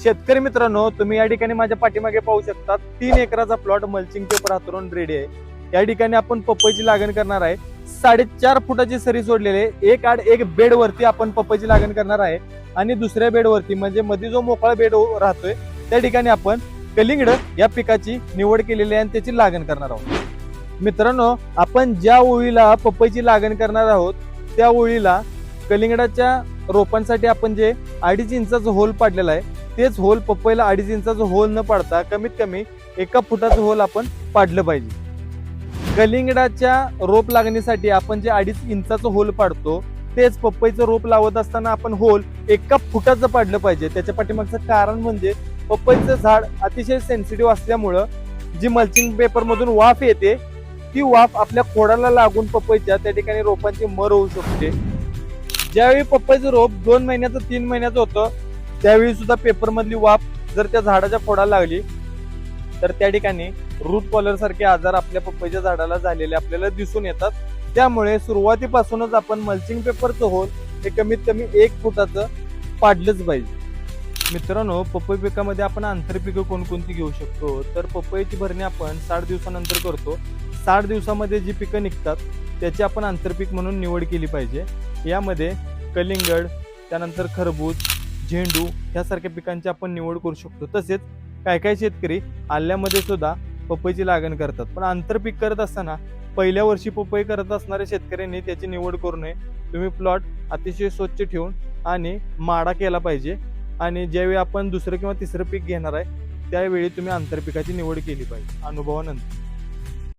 शेतकरी मित्रांनो, तुम्ही या ठिकाणी माझ्या पाठीमागे पाहू शकता 3 एकराचा प्लॉट मल्चिंग पेपर हातरून रेडी आहे. या ठिकाणी आपण पपईची लागण करणार आहे. 4.5 फुटाची सरी सोडलेली आहे. एक आड एक बेड वरती आपण पपईची लागण करणार आहे आणि दुसऱ्या बेड वरती म्हणजे मध्ये जो मोकळा बेड राहतोय त्या ठिकाणी आपण कलिंगड या पिकाची निवड केलेली आहे आणि त्याची लागण करणार आहोत. मित्रांनो, आपण ज्या ओळीला पपईची लागण करणार आहोत त्या ओळीला कलिंगडाच्या रोपांसाठी आपण जे 2.5 इंचाचं होल पाडलेला आहे तेच होल पपईला 2.5 इंचाचं होल न पाडता कमीत कमी 1 फुटाचं होल आपण पाडलं पाहिजे. कलिंगडाच्या रोप लागणीसाठी आपण जे 2.5 इंचाचं होल पाडतो तेच पपईचं रोप लावत असताना आपण होल 1 फुटाचं पाडलं पाहिजे. त्याच्या पाठीमागचं कारण म्हणजे पपईचं झाड अतिशय सेन्सिटिव्ह असल्यामुळं जी मल्चिंग पेपर मधून वाफ येते ती वाफ आपल्या खोडाला लागून पपईच्या त्या ठिकाणी रोपांची मर होऊ शकते. ज्यावेळी पपईचं रोप 2 महिन्याचं 3 महिन्याचं होतं त्यावेळी सुद्धा पेपर मधली वाफ जर त्या झाडाच्या खोडाला लागली तर त्या ठिकाणी रूट कॉलर सारखे आजार आपल्या पपईच्या झाडाला झालेले आपल्याला दिसून येतात. त्यामुळे सुरुवातीपासूनच आपण मल्चिंग पेपरचं होल हे कमीत कमी 1 फुटाचं पाडलंच पाहिजे. मित्रांनो, पपई पिकामध्ये आपण आंतरपिकं कोणकोणती घेऊ शकतो तर पपईची भरणी आपण 60 दिवसानंतर करतो. 60 दिवसामध्ये जी पिकं निघतात त्याची आपण आंतरपीक म्हणून निवड केली पाहिजे. यामध्ये कलिंगड, त्यानंतर खरबूज, झेंडू ह्यासारख्या पिकांची आपण निवड करू शकतो. तसेच काही शेतकरी आल्यामध्ये सुद्धा पपईची लागण करतात. पण आंतरपीक करत असताना पहिल्या वर्षी पपई करत असणाऱ्या शेतकऱ्यांनी त्याची निवड करू नये. तुम्ही प्लॉट अतिशय स्वच्छ ठेवून आणि माडा केला पाहिजे आणि ज्यावेळी आपण दुसरं किंवा तिसरं पीक घेणार आहे त्यावेळी तुम्ही आंतरपिकाची निवड केली पाहिजे अनुभवानंतर.